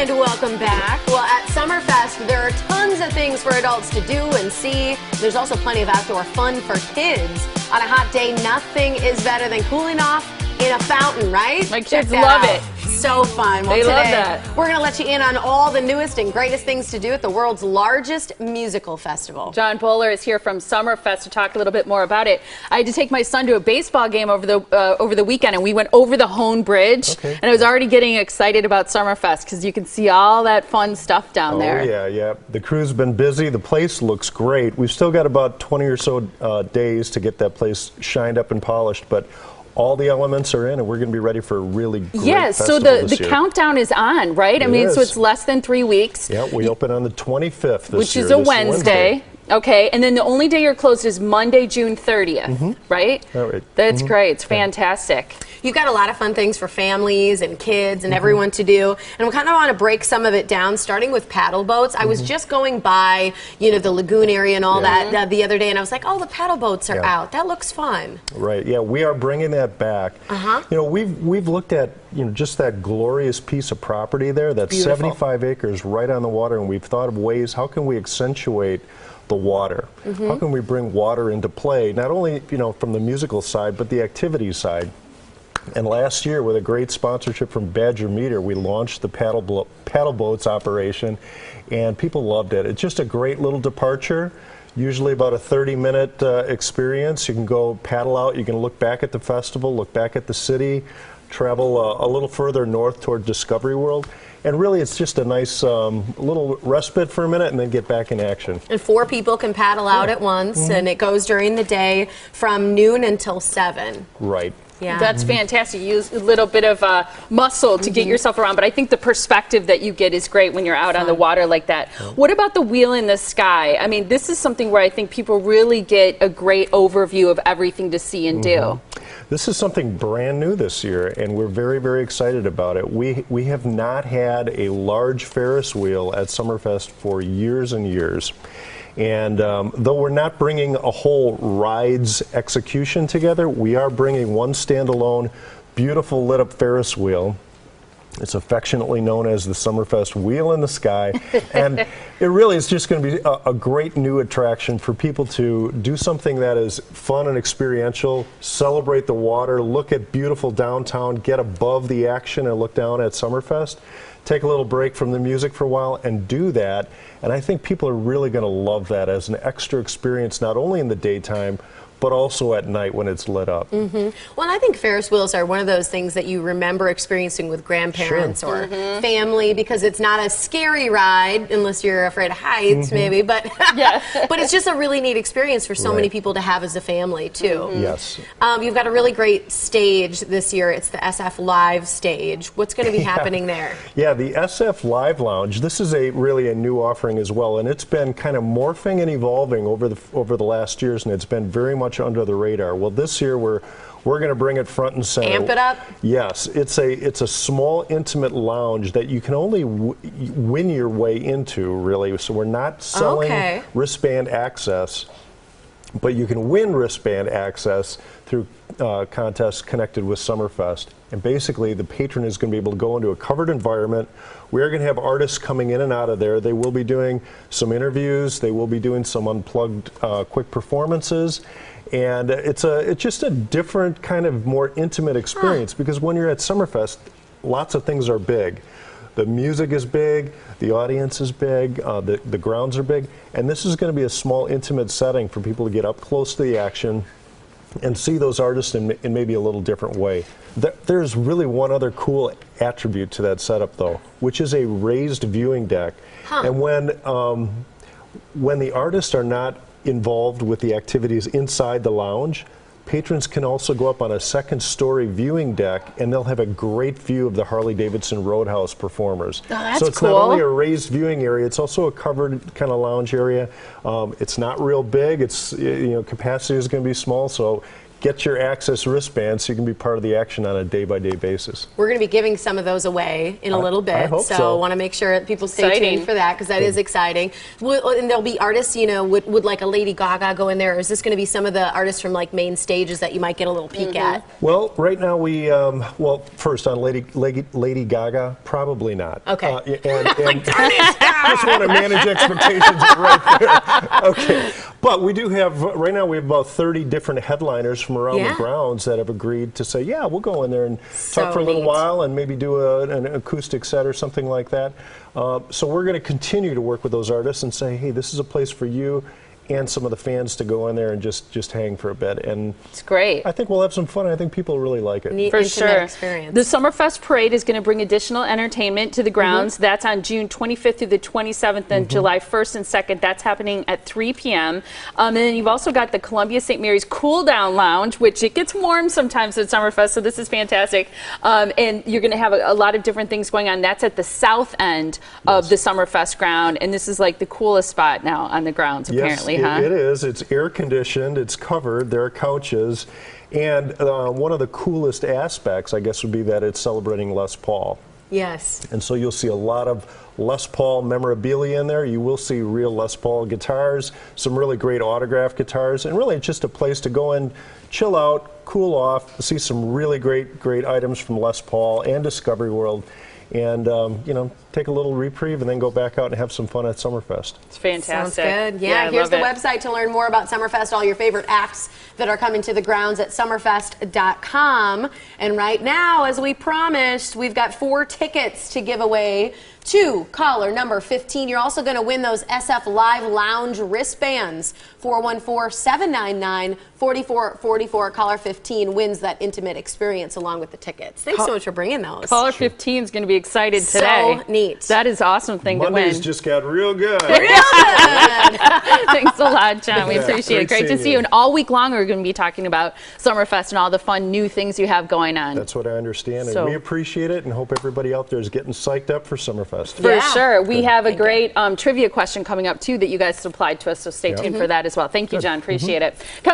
And welcome back. Well, at Summerfest, there are tons of things for adults to do and see. There's also plenty of outdoor fun for kids. On a hot day, nothing is better than cooling off in a fountain, right? My kids love it. So fun. Well, they today, love that. We're going to let you in on all the newest and greatest things to do at the world's largest musical festival. John Boler is here from Summerfest to talk a little bit more about it. I had to take my son to a baseball game over the weekend, and we went over the Hone Bridge, and I was already getting excited about Summerfest because you can see all that fun stuff down there. Oh, yeah. The crew's been busy. The place looks great. We've still got about 20 or so days to get that place shined up and polished, but all the elements are in, and we're going to be ready for a really great festival the countdown is on, right? I mean, so it's less than 3 weeks. Yeah, we open on the 25th this year. Which is a Wednesday. Okay, and then the only day you're closed is Monday, June 30th, right? Right. That's great. It's fantastic. You've got a lot of fun things for families and kids and everyone to do, and we kind of want to break some of it down, starting with paddle boats. I was just going by, the lagoon area and all that the other day, and I was like, oh, the paddle boats are out. That looks fun. Right. Yeah, we are bringing that back. We've looked at just that glorious piece of property there. That's 75 acres right on the water, and we've thought of ways how can we accentuate the water. How can we bring water into play, not only from the musical side, but the activity side? And last year, with a great sponsorship from Badger Meter, we launched the paddle boats operation, and people loved it. It's just a great little departure. Usually about a 30-minute experience. You can go paddle out, you can look back at the festival, look back at the city, travel a little further north toward Discovery World. And really, it's just a nice little respite for a minute and then get back in action. And 4 people can paddle out at once, and it goes during the day from noon until 7. Right. Yeah. That's fantastic. You use a little bit of muscle to get yourself around, but I think the perspective that you get is great when you're out on the water like that. What about the wheel in the sky? I mean, this is something where I think people really get a great overview of everything to see and do. This is something brand new this year, and we're very, very excited about it. We have not had a large Ferris wheel at Summerfest for years and years. And though we're not bringing a whole rides execution together, we are bringing one standalone, beautiful lit up Ferris wheel. It's affectionately known as the Summerfest Wheel in the Sky. And it really is just going to be a great new attraction for people to do something that is fun and experiential, celebrate the water, look at beautiful downtown, get above the action and look down at Summerfest. Take a little break from the music for a while and do that. And I think people are really going to love that as an extra experience, not only in the daytime, but also at night when it's lit up. Well, and I think Ferris wheels are one of those things that you remember experiencing with grandparents or family, because it's not a scary ride unless you're afraid of heights, maybe, but but it's just a really neat experience for so many people to have as a family too. Yes. You've got a really great stage this year. It's the SF Live stage. What's going to be happening there? Yeah, the SF Live Lounge. This is really a new offering as well, and it's been kind of morphing and evolving over the last years, and it's been very much under the radar. Well, this year we're going to bring it front and center. Amp it up? Yes, it's a small, intimate lounge that you can only win your way into, really. So we're not selling wristband access, but you can win wristband access through contests connected with Summerfest. And basically, the patron is going to be able to go into a covered environment. We are going to have artists coming in and out of there. They will be doing some interviews. They will be doing some unplugged quick performances. And it's just a different kind of more intimate experience, because when you're at Summerfest, lots of things are big. The music is big, the audience is big, the grounds are big, and this is going to be a small, intimate setting for people to get up close to the action and see those artists in maybe a little different way. There's really one other cool attribute to that setup, though, which is a raised viewing deck. And when the artists are not involved with the activities inside the lounge, patrons can also go up on a second-story viewing deck, and they'll have a great view of the Harley-Davidson Roadhouse performers. Oh, that's so it's cool. not only a raised viewing area, it's also a covered kind of lounge area. It's not real big. It's capacity is going to be small, so get your access wristband so you can be part of the action on a day-by-day basis. We're going to be giving some of those away in a little bit. I hope so. Want to make sure that people stay tuned for that, because that is exciting. And there'll be artists, you know, would like a Lady Gaga go in there, or is this going to be some of the artists from like main stages that you might get a little peek at? Well, right now we, well, first on Lady Gaga, probably not. Okay. And just want to manage expectations right there. Okay. But we do have, right now we have about 30 different headliners from around the grounds that have agreed to say, yeah, we'll go in there and talk for a little while and maybe do an acoustic set or something like that. So we're going to continue to work with those artists and say, hey, this is a place for you and some of the fans to go in there and just hang for a bit. And it's great. I think we'll have some fun. I think people really like it. Neat, for sure. Experience. The Summerfest Parade is going to bring additional entertainment to the grounds. That's on June 25th through the 27th and July 1st and 2nd. That's happening at 3 p.m. And then you've also got the Columbia St. Mary's Cool Down Lounge, which it gets warm sometimes at Summerfest, so this is fantastic. And you're going to have a lot of different things going on. That's at the south end of the Summerfest ground, and this is like the coolest spot now on the grounds, apparently, huh? It is. It's air conditioned, it's covered, there are couches, and one of the coolest aspects, I guess, would be that it's celebrating Les Paul. Yes. And so you'll see a lot of Les Paul memorabilia in there. You will see real Les Paul guitars, some really great autographed guitars, and really it's just a place to go and chill out, cool off, see some really great items from Les Paul and Discovery World. And, you know, take a little reprieve and then go back out and have some fun at Summerfest. It's fantastic. Sounds good. Yeah, here's the website to learn more about Summerfest, all your favorite acts that are coming to the grounds at summerfest.com. And right now, as we promised, we've got 4 tickets to give away to caller number 15. You're also going to win those SF Live Lounge wristbands. 414-799-4444. Caller 15 wins that intimate experience along with the tickets. Thanks so much for bringing those. Caller 15 is going to be excited today. So neat. That is an awesome thing Mondays to win. just got real good. Real good. Thanks a lot, John. We appreciate it. Great to see you. you. And all week long, we're going to be talking about Summerfest and all the fun new things you have going on. That's what I understand, and we appreciate it and hope everybody out there is getting psyched up for Summerfest. For sure. We have a great trivia question coming up, too, that you guys supplied to us, so stay tuned for that as well. Thank you, John. Appreciate it.